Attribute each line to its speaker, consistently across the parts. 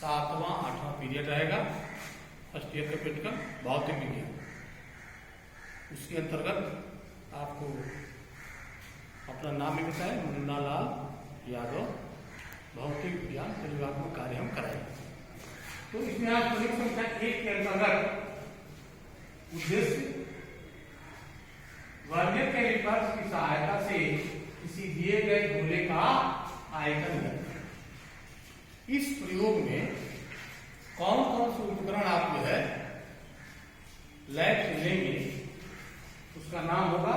Speaker 1: 7वां 8वां period रहेगा first year का practical भौतिक विज्ञान। उसके अंतर्गत आपको अपना नाम भी बताएं, मुन्ना लाल यादव, भौतिक विज्ञान प्रयोगात्मक कार्य हम कराएंगे। तो इसमें आज प्रश्न संख्या 1 के अंतर्गत उद्देश्य वर्नियर कैलिपर्स की सहायता से किसी दिए गए गोले का आयतन निकालें। इस प्रयोग में कौन कौन से उपकरण आप जो है लैब से लेंगे, उसका नाम होगा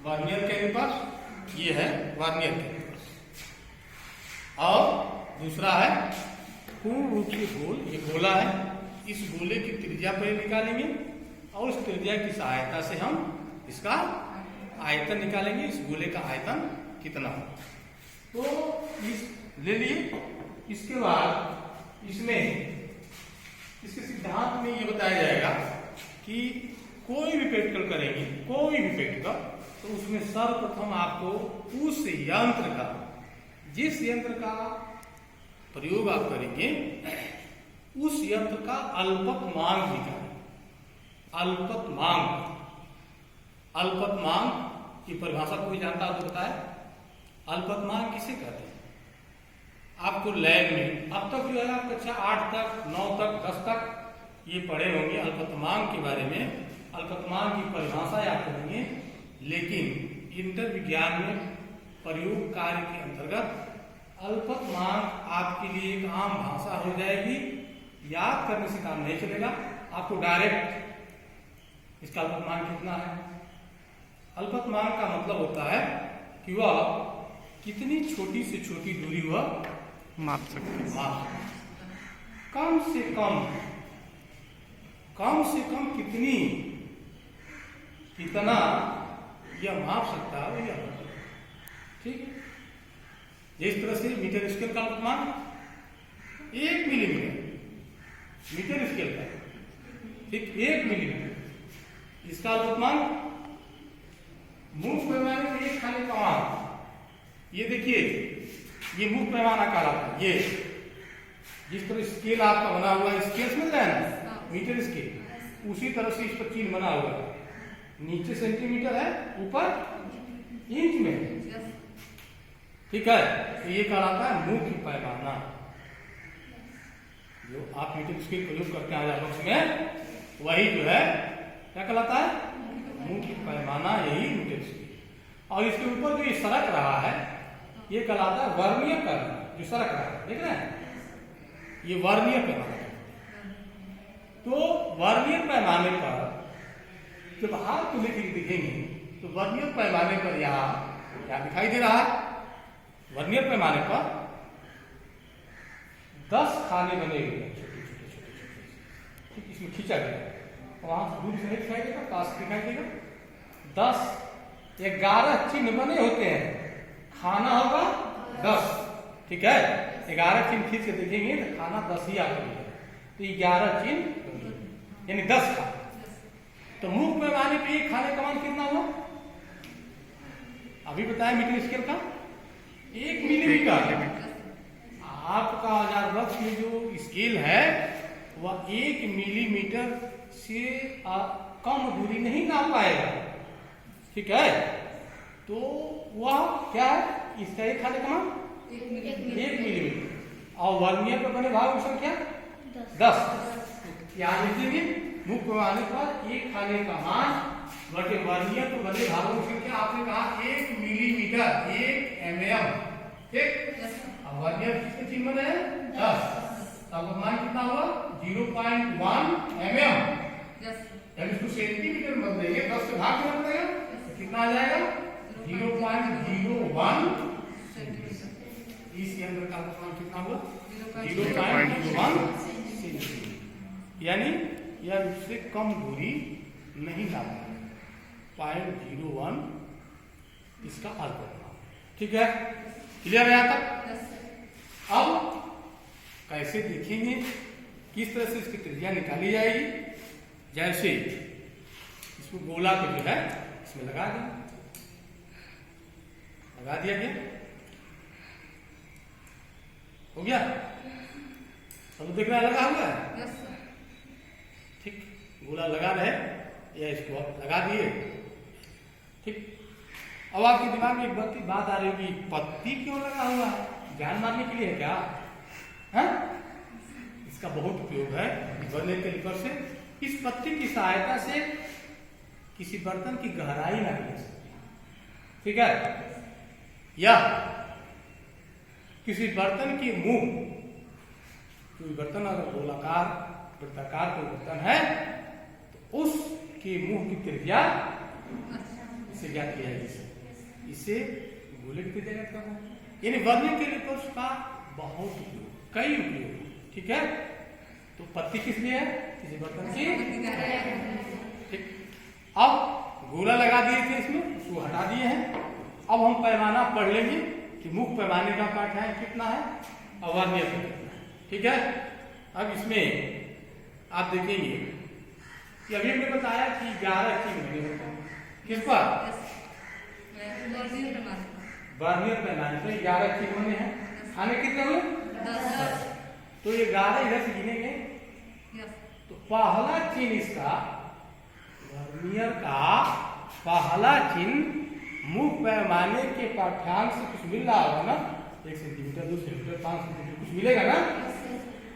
Speaker 1: वर्नियर कैलिपर्स। ये है वर्नियर कैलिपर्स। और दूसरा है पूर्ण रूप से गोल, ये गोला है। इस गोले की त्रिज्या पर निकालेंगे और उस त्रिज्या की सहायता से हम इसका आयतन निकालेंगे, इस गोले का आयतन कितना हो। तो इस ले लिए। इसके बाद इसमें इसके सिद्धांत में ये बताया जाएगा कि कोई भी प्रैक्टिकल करेंगे, कोई भी प्रैक्टिकल, तो उसमें सर्वप्रथम आपको उस यंत्र का, जिस यंत्र का प्रयोग आप करेंगे, उस यंत्र का अल्पतमांक निकालें। अल्पतमांक की परिभाषा कोई जानता हो तो बताए। अल्पतमांक किसे कहते हैं? आपको लैब में अब तक जो है आप कक्षा 8 तक, 9 तक, 10 तक ये पढ़े होंगे अल्पतमांक के बारे में, अल्पतमांक की परिभाषा याद करेंगे। लेकिन इंटर विज्ञान में प्रयोग कार्य के अंतर्गत अल्पतमांक आपके लिए एक आम भाषा हो जाएगी। याद करने से काम नहीं चलेगा, आपको डायरेक्ट इसका अल्पतमांक कितना है। अल्पतमांक का मतलब होता है कि वह कितनी छोटी से छोटी दूरी वह माप सकते हैं। कम से कम कितना यह माप सकता है, यह ठीक है। जिस तरह से मीटर स्केल का अल्पतमांक 1 मिलीमीटर, मीटर स्केल का ठीक 1 मिलीमीटर, इसका अल्पतमांक मुख्य पैमाने में 1 खाने का मान। ये देखिए, ये मुख्य पैमाना कहलाता है। ये जिस तरह स्केल आपका बना हुआ है, स्केल समझ रहे हैं ना, मीटर स्केल, उसी तरह से इस पर चिन्ह बना हुआ है। नीचे सेंटीमीटर है, ऊपर इंच में, ठीक है। तो ये कहलाता है मुख्य पैमाना। जो आप मीटर स्केल प्रयोग करते हैं बॉक्स में, वही जो है क्या कहलाता है, मुख्य पैमाना, यही मीटर स्केल। और इसके ऊपर जो ये सरक रहा है, ये कहलाता है वर्नियर पैमाना। जो सरक रहा है, देख रहे हैं, ये वर्नियर पैमाना। तो वर्नियर पैमाने पर जब हाथ को लेकर देखेंगे तो वर्नियर पैमाने पर यहाँ क्या दिखाई दे रहा है, वर्नियर पैमाने पर 10 खाने बने हुए हैं, छोटे छोटे, इसमें खींचा गया। वहां से दूर से नहीं दिखाई देगा, पास दिखाई देगा। 10 11 चिन्ह बने होते हैं, खाना होगा 10, ठीक है। 11 चिन्ह खींच के देखेंगे तो खाना 10 ही आता है। तो 11 चिन्ह यानी 10 खाना। तो मुख्य पैमाने पे एक खाने का मान कितना हुआ, अभी बताया मीटर स्केल का 1 मिलीमीटर। आपका आधारवृक्ष में जो स्केल है वह 1 मिलीमीटर से कम दूरी नहीं नाप पाएगा, ठीक है। तो वह क्या है, इसका एक खाने का मान 1 मिलीमीटर। और वर्नियर पर बने भाग की संख्या 10। याद रखिए, मुख्य पैमाने पर एक खाने का मान बटे वर्नियर पर बने भागों की संख्या। आपने कहा 1 मिलीमीटर, 1 mm, ठीक। अब वर्नियर किसके चिन्ह बने हैं 10, तब मान कितना हुआ 0.1 mm। जब इसको सेंटीमीटर में बदलेंगे, 10 से भाग करना पड़ेगा, तो कितना आ जाएगा 0.01 सेंटीमीटर। इस यंत्र का मान कितना हुआ 0.01 सेंटीमीटर, यानी यह उससे कम दूरी नहीं नापा, 0.01 इसका अल्पतमांक, ठीक है। क्लियर है यहाँ तक। अब कैसे देखेंगे, किस तरह से इसकी त्रिज्या निकाली जाएगी। जैसे इसको गोला को जो है इसमें लगा दिया गया, हो गया। सब दिख रहा है, लगा हुआ है।
Speaker 2: Yes sir.
Speaker 1: ठीक, गोला लगा रहे या इसको आप लगा दिए। ठीक, अब आपके दिमाग में एक बात आ रही होगी, पत्ती क्यों लगा हुआ है? जान मारने के लिए है क्या? है? इसका बहुत उपयोग है बर्नियर कैलिपर से। इस पत्ती की सहायता से किसी बर्तन की गहराई ना मिल सकती, ठीक है, या किसी बर्तन की मुंह, कोई बर्तन अगर गोलाकार वृत्ताकार कोई बर्तन है तो उसके मुंह की त्रिज्या इसे ज्ञात किया है, इसे गोले की त्रिज्या ज्ञात करना। यानी वर्नियर कैलिपर्स का बहुत उपयोग, कई उपयोग, ठीक है। तो पत्ती किस लिए है? किसी बर्तन की। ठीक, अब गोला लगा दिए थे इसमें, उसको हटा दिए हैं। अब हम पैमाना पढ़ लेंगे कि मुख्य पैमाने का पाठ है कितना है और वर्नियर का कितना है, ठीक है। अब इसमें आप देखेंगे कि अभी हमने बताया कि 11 की महीने होते हैं, किस पर? वर्नियर पैमाने पर 11 की महीने हैं। आने कितने हुए? 10। तो ये 11 इधर से गिनेंगे तो पहला चिन्ह इसका वर्नियर का पहला चिन्ह मुख्य पैमाने के पाठ्यांक से कुछ मिल रहा होगा ना, 1 सेंटीमीटर, 2 सेंटीमीटर, 5 सेंटीमीटर कुछ मिलेगा ना।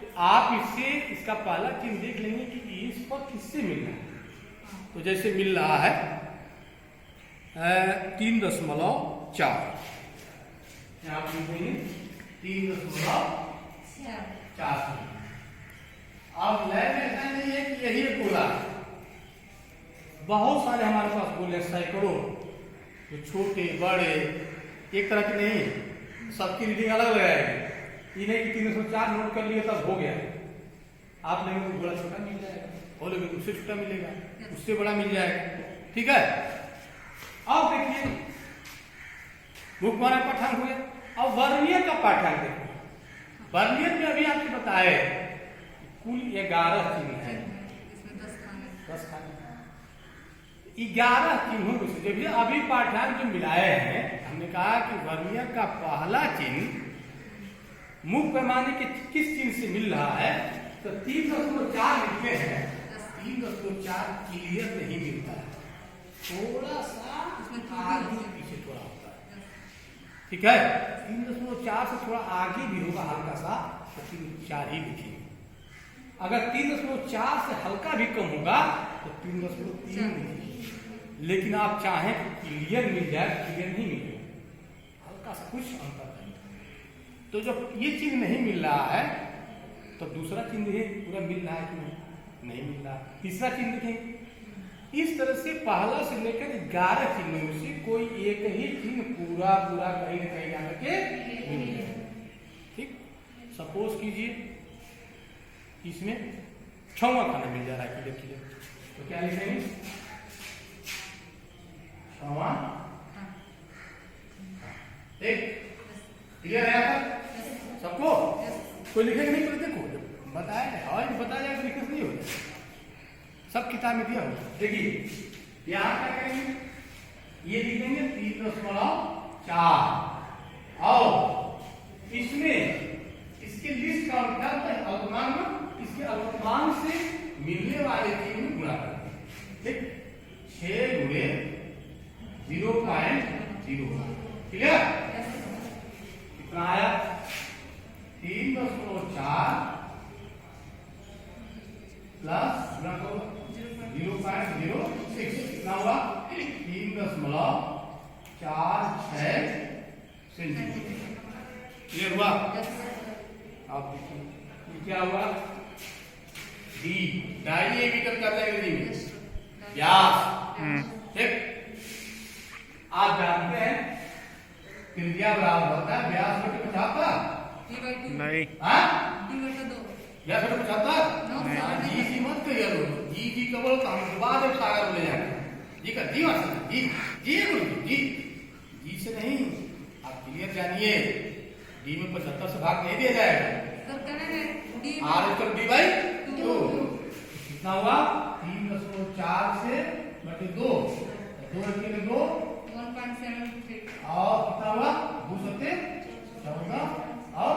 Speaker 1: तो आप इससे इसका पहला चिन्ह देख लेंगे कि इस पर किससे मिल रहा है। तो जैसे मिल रहा है 3.4, आप लिखेंगे 3.4। अब लैब में ऐसा नहीं है कि यही गोला, बहुत सारे हमारे पास गोले, सैकड़ों, जो छोटे बड़े एक तरह के नहीं, सबकी रीडिंग अलग लगाएगी। ये नहीं कि 304 नोट कर लिए तब हो गया। आप लेंगे तो गोला छोटा मिल जाएगा, और लेंगे उससे छोटा मिलेगा, उससे बड़ा मिल जाएगा, ठीक है। अब देखिए मुख्य पैमाने का पाठ्यांक हुए। अब वर्नियर का पाठ्यांक देखो। वर्नियर में अभी आपको बताए कुल 11 चिन्ह है, 10 खाने, 11 चिन्हों में से जब अभी पाठ्यांक जो मिलाए हैं, हमने कहा कि वर्नियर का पहला चिन्ह मुख्य पैमाने के किस चिन्ह से मिल रहा है, तो 3.4 लिखते हैं। 3.4 क्लियर नहीं मिलता है, थोड़ा सा आगे पीछे थोड़ा होता है, ठीक है। 3.4 से थोड़ा आगे भी होगा हल्का सा, तो 3.4 ही लिखेंगे। अगर 3.4 से हल्का भी कम होगा तो 3.3 लिखेंगे। लेकिन आप चाहें कि क्लियर मिल जाए, क्लियर नहीं मिलेगा, हल्का सा कुछ अंतर है। तो जब ये चिन्ह नहीं मिल रहा है तो दूसरा चिन्ह ये पूरा मिल रहा है कि नहीं मिल रहा, तीसरा चिन्ह देखें। इस तरह से पहला से लेकर 11 चिन्हों में से कोई एक ही चिन्ह पूरा कहीं न कहीं जाकर के मिल जाए, ठीक। सपोज कीजिए इसमें 6वां खाना मिल जा रहा है क्लियर, तो क्या लिखेंगे? 6वां, एक क्लियर है सबको? कोई लिखेगा नहीं? तो देखो बताया जाए तो दिक्कत नहीं होगी, सब किताब में दिया होगा। देखिए यहाँ क्या करेंगे, ये लिखेंगे 3.4 और इसमें इसके लिस्ट का क्या होता है, अल्पनांक, इसके अल्पनांक से मिलने वाले चिन्ह में गुणा करते हैं, ठीक। 6 गुणे 0.0, क्लियर? कितना आया? 3.4 प्लस 0.06, कितना हुआ? 3.46 सेंटीमीटर, क्लियर हुआ? आप देखिए ये क्या हुआ? डी, डायमीटर कहते हैं अंग्रेजी में, व्यास, ठीक। आप जानते हैं त्रिज्या बराबर होता है व्यास बटे 75,
Speaker 3: नहीं,
Speaker 1: हाँ व्यास बटे 75, जी जी मत करिए लोग, जी का बोलो तो हम बाद में सागर बोले जाएंगे, जी का जी मत, जी से नहीं, आप क्लियर जानिए, डी में 75 से भाग नहीं दिया जाएगा, आर इक्वल डी बाई 2, कितना हुआ? 3.4 से बटे 2, 2 रखेंगे 2 और कितना हुआ? 2 सत्ते 14 और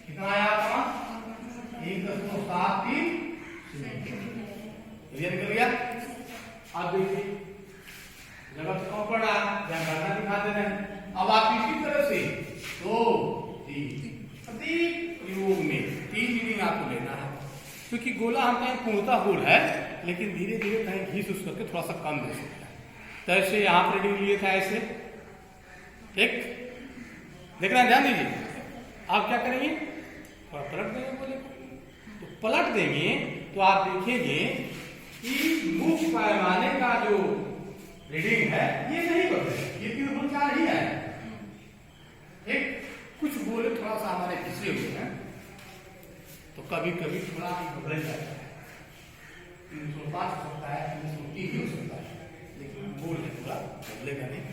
Speaker 1: कितना आया आपका? 973 क्लियर निकल गया। अब देखिए जगह तो कम पड़ा या गणना दिखा दे रहे हैं। अब आप इसी तरह से 2 3 प्रत्येक प्रयोग में 3 रीडिंग आपको लेना है, क्योंकि गोला हम कहीं पूर्णतः गोल है लेकिन धीरे धीरे कहीं घिस उस करके थोड़ा सा कम दे सकता है। तो ऐसे यहाँ पर रीडिंग लिए था ऐसे, ठीक, देखना ध्यान दीजिए। आप क्या करेंगे, थोड़ा पलट देंगे बोले, तो पलट देंगे तो आप देखेंगे कि मुख्य पैमाने का जो रीडिंग है ये नहीं बदलेगा, ये 3.4 ही है। ठीक, कुछ बोले थोड़ा सा हमारे पिछले हुए हैं तो कभी कभी थोड़ा बदल जाता है, 305 हो सकता है, 303 हो सकता है, लेकिन बोल है थोड़ा बदलेगा नहीं।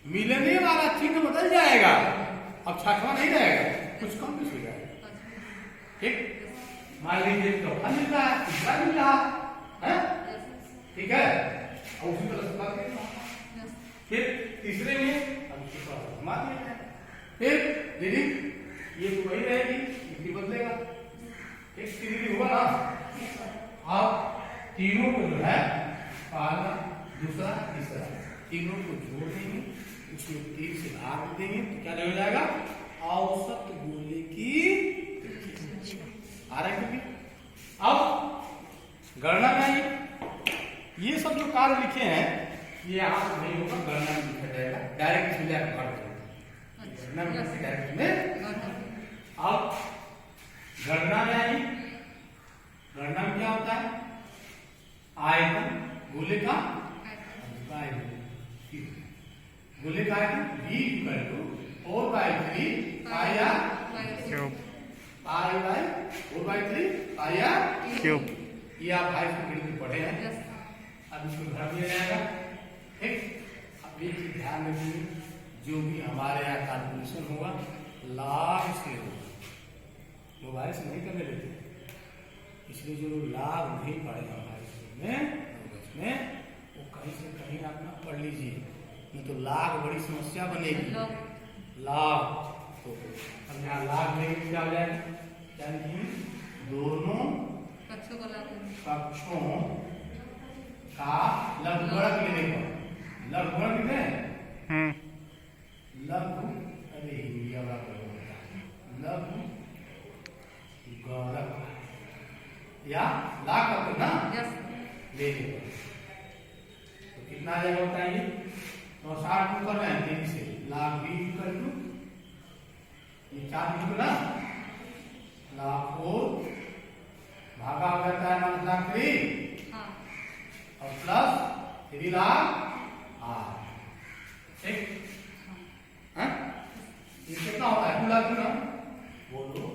Speaker 1: मिलने वाला चिन्ह बदल जाएगा, अब 6वां नहीं रहेगा, कुछ कम कुछ हो जाएगा। ठीक, मान लीजिए चौथा मिल रहा है, तीसरा मिल रहा है, ठीक है, और उसी तरह से बात करें। फिर तीसरे में अब उसको घुमा दिया जाए, फिर रीडिंग ये तो वही रहेगी, इसकी बदलेगा। एक रीडिंग हुआ ना, अब तीनों को जो है पहला दूसरा तीसरा तीनों को जोड़ देंगे, उसमें 3 से भाग देंगे तो क्या हो जाएगा, औसत गोले की आ रहा है। अब गणना में ये सब जो कार्य लिखे हैं ये यहाँ से नहीं होगा, गणना में लिखा जाएगा, डायरेक्ट इसमें जाकर काट देंगे गणना में, डायरेक्ट में। अब गणना में आई, गणना में क्या होता है, आयतन गोले का गोले का आयतन V equal to 4/3 pi R cube, pi by 4/3 pi R cube. ये आप हाई स्कूल में पढ़े हैं, अब इसको भर दिया जाएगा। ठीक, अब एक चीज ध्यान रखिए, जो भी हमारे यहाँ कैलकुलेशन होगा लाभ से होगा, मोबाइल से नहीं करने देते, इसलिए जो लाभ नहीं पड़ेगा हमारे स्कूल में वो कहीं से कहीं आप ना पढ़ लीजिए, नहीं तो लाभ बड़ी समस्या बनेगी। लाभ तो अब यहाँ लाभ में क्या हो जाएगा, यानी दोनों कक्षों का लघुगणक लेने पर, लघुगणक कितने, लघु, अरे लघु गणक या लाभ करते ना लेने पर, तो कितना आ जाएगा बताइए, 60 को कर रहे हैं तेजी से, लाख 20 कर लू, ये 4 लिखो ना, लाख 4 भागा हो जाता है -3 लाख 3 और प्लस 3 लाख 8, ठीक है। ये कितना होता है, 2 लाख 2 ना बोलो,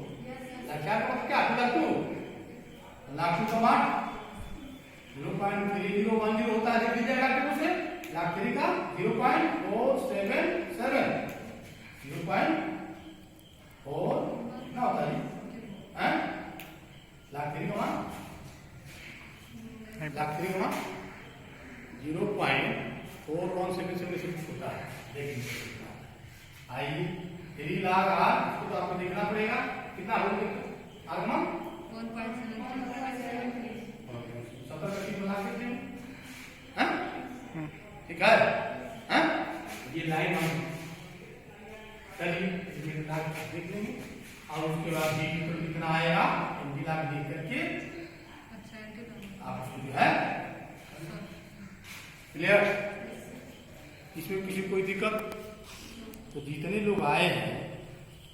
Speaker 1: क्या क्या 2 लाख 2 लाख 2 का 0.3010 होता है, जब लीजिएगा लाख 2 से लाख 3 का 0.477 0.4 कितना होता है, लाख 3 का लाख 3 का 0.4177 होता है। देखिए आइए 3 लाख 8, इसको तो आपको देखना पड़ेगा कितना होगा, आगमन 1.7 ठीक है, ये लाइन हम चलिए देख लेंगे, और उसके बाद डी पर कितना आएगा, मिला के देख करके आप जो है क्लियर। इसमें किसी कोई दिक्कत, तो जितने लोग आए हैं